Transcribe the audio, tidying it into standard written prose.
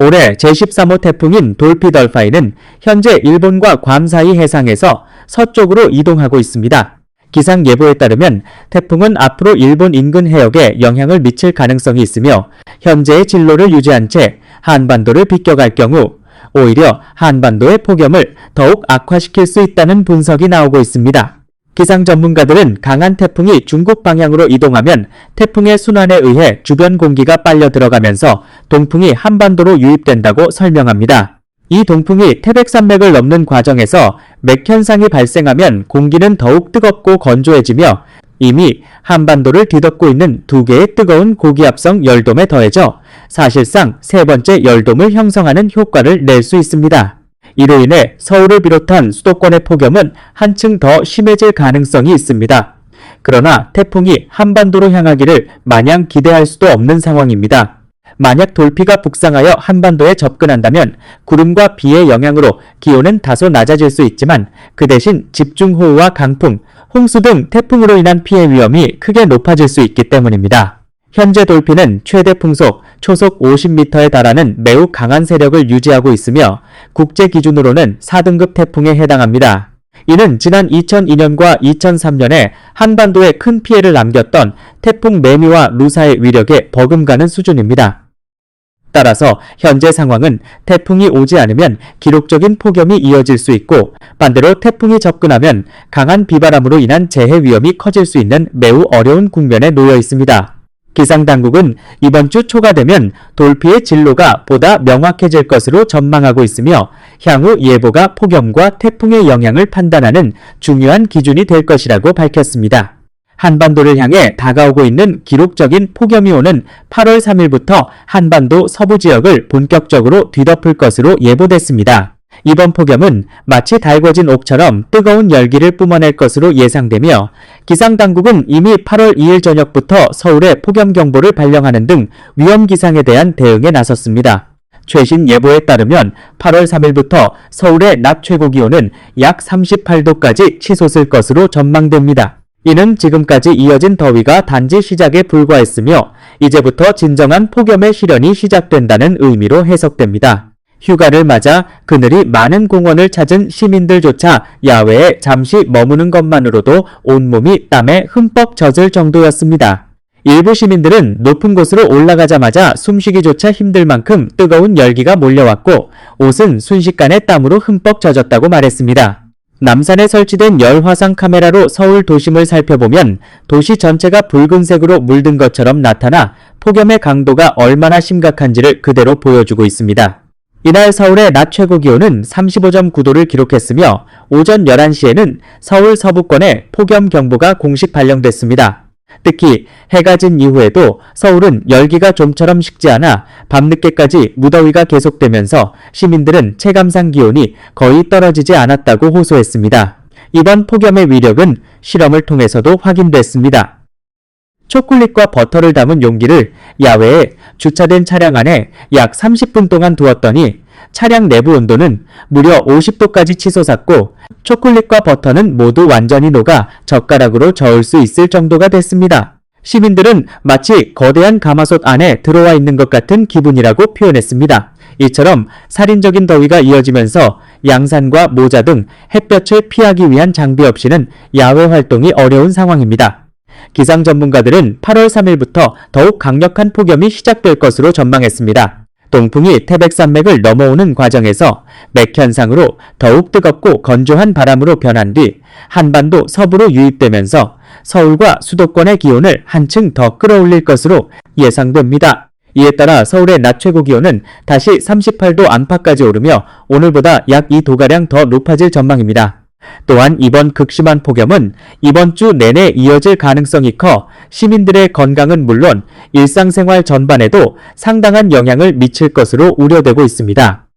올해 제13호 태풍인 돌피덜파이는 현재 일본과 괌 사이 해상에서 서쪽으로 이동하고 있습니다. 기상 예보에 따르면 태풍은 앞으로 일본 인근 해역에 영향을 미칠 가능성이 있으며 현재의 진로를 유지한 채 한반도를 비껴갈 경우 오히려 한반도의 폭염을 더욱 악화시킬 수 있다는 분석이 나오고 있습니다. 기상 전문가들은 강한 태풍이 중국 방향으로 이동하면 태풍의 순환에 의해 주변 공기가 빨려 들어가면서 동풍이 한반도로 유입된다고 설명합니다. 이 동풍이 태백산맥을 넘는 과정에서 맥현상이 발생하면 공기는 더욱 뜨겁고 건조해지며 이미 한반도를 뒤덮고 있는 두 개의 뜨거운 고기압성 열돔에 더해져 사실상 세 번째 열돔을 형성하는 효과를 낼 수 있습니다. 이로 인해 서울을 비롯한 수도권의 폭염은 한층 더 심해질 가능성이 있습니다. 그러나 태풍이 한반도로 향하기를 마냥 기대할 수도 없는 상황입니다. 만약 돌피가 북상하여 한반도에 접근한다면 구름과 비의 영향으로 기온은 다소 낮아질 수 있지만 그 대신 집중호우와 강풍, 홍수 등 태풍으로 인한 피해 위험이 크게 높아질 수 있기 때문입니다. 현재 돌피는 최대 풍속 초속 50m에 달하는 매우 강한 세력을 유지하고 있으며 국제 기준으로는 4등급 태풍에 해당합니다. 이는 지난 2002년과 2003년에 한반도에 큰 피해를 남겼던 태풍 매미와 루사의 위력에 버금가는 수준입니다. 따라서 현재 상황은 태풍이 오지 않으면 기록적인 폭염이 이어질 수 있고 반대로 태풍이 접근하면 강한 비바람으로 인한 재해 위험이 커질 수 있는 매우 어려운 국면에 놓여 있습니다. 기상당국은 이번 주 초가 되면 돌피의 진로가 보다 명확해질 것으로 전망하고 있으며 향후 예보가 폭염과 태풍의 영향을 판단하는 중요한 기준이 될 것이라고 밝혔습니다. 한반도를 향해 다가오고 있는 기록적인 폭염이 오는 8월 3일부터 한반도 서부 지역을 본격적으로 뒤덮을 것으로 예보됐습니다. 이번 폭염은 마치 달궈진 옥처럼 뜨거운 열기를 뿜어낼 것으로 예상되며 기상당국은 이미 8월 2일 저녁부터 서울에 폭염경보를 발령하는 등 위험기상에 대한 대응에 나섰습니다. 최신 예보에 따르면 8월 3일부터 서울의 낮 최고기온은 약 38도까지 치솟을 것으로 전망됩니다. 이는 지금까지 이어진 더위가 단지 시작에 불과했으며 이제부터 진정한 폭염의 시련이 시작된다는 의미로 해석됩니다. 휴가를 맞아 그늘이 많은 공원을 찾은 시민들조차 야외에 잠시 머무는 것만으로도 온몸이 땀에 흠뻑 젖을 정도였습니다. 일부 시민들은 높은 곳으로 올라가자마자 숨쉬기조차 힘들 만큼 뜨거운 열기가 몰려왔고 옷은 순식간에 땀으로 흠뻑 젖었다고 말했습니다. 남산에 설치된 열화상 카메라로 서울 도심을 살펴보면 도시 전체가 붉은색으로 물든 것처럼 나타나 폭염의 강도가 얼마나 심각한지를 그대로 보여주고 있습니다. 이날 서울의 낮 최고 기온은 35.9도를 기록했으며 오전 11시에는 서울 서부권에 폭염경보가 공식 발령됐습니다. 특히 해가 진 이후에도 서울은 열기가 좀처럼 식지 않아 밤늦게까지 무더위가 계속되면서 시민들은 체감상 기온이 거의 떨어지지 않았다고 호소했습니다. 이번 폭염의 위력은 실험을 통해서도 확인됐습니다. 초콜릿과 버터를 담은 용기를 야외에 주차된 차량 안에 약 30분 동안 두었더니 차량 내부 온도는 무려 50도까지 치솟았고 초콜릿과 버터는 모두 완전히 녹아 젓가락으로 저을 수 있을 정도가 됐습니다. 시민들은 마치 거대한 가마솥 안에 들어와 있는 것 같은 기분이라고 표현했습니다. 이처럼 살인적인 더위가 이어지면서 양산과 모자 등 햇볕을 피하기 위한 장비 없이는 야외 활동이 어려운 상황입니다. 기상 전문가들은 8월 3일부터 더욱 강력한 폭염이 시작될 것으로 전망했습니다. 동풍이 태백산맥을 넘어오는 과정에서 맥현상으로 더욱 뜨겁고 건조한 바람으로 변한 뒤 한반도 서부로 유입되면서 서울과 수도권의 기온을 한층 더 끌어올릴 것으로 예상됩니다. 이에 따라 서울의 낮 최고 기온은 다시 38도 안팎까지 오르며 오늘보다 약 2도가량 더 높아질 전망입니다. 또한 이번 극심한 폭염은 이번 주 내내 이어질 가능성이 커 시민들의 건강은 물론 일상생활 전반에도 상당한 영향을 미칠 것으로 우려되고 있습니다.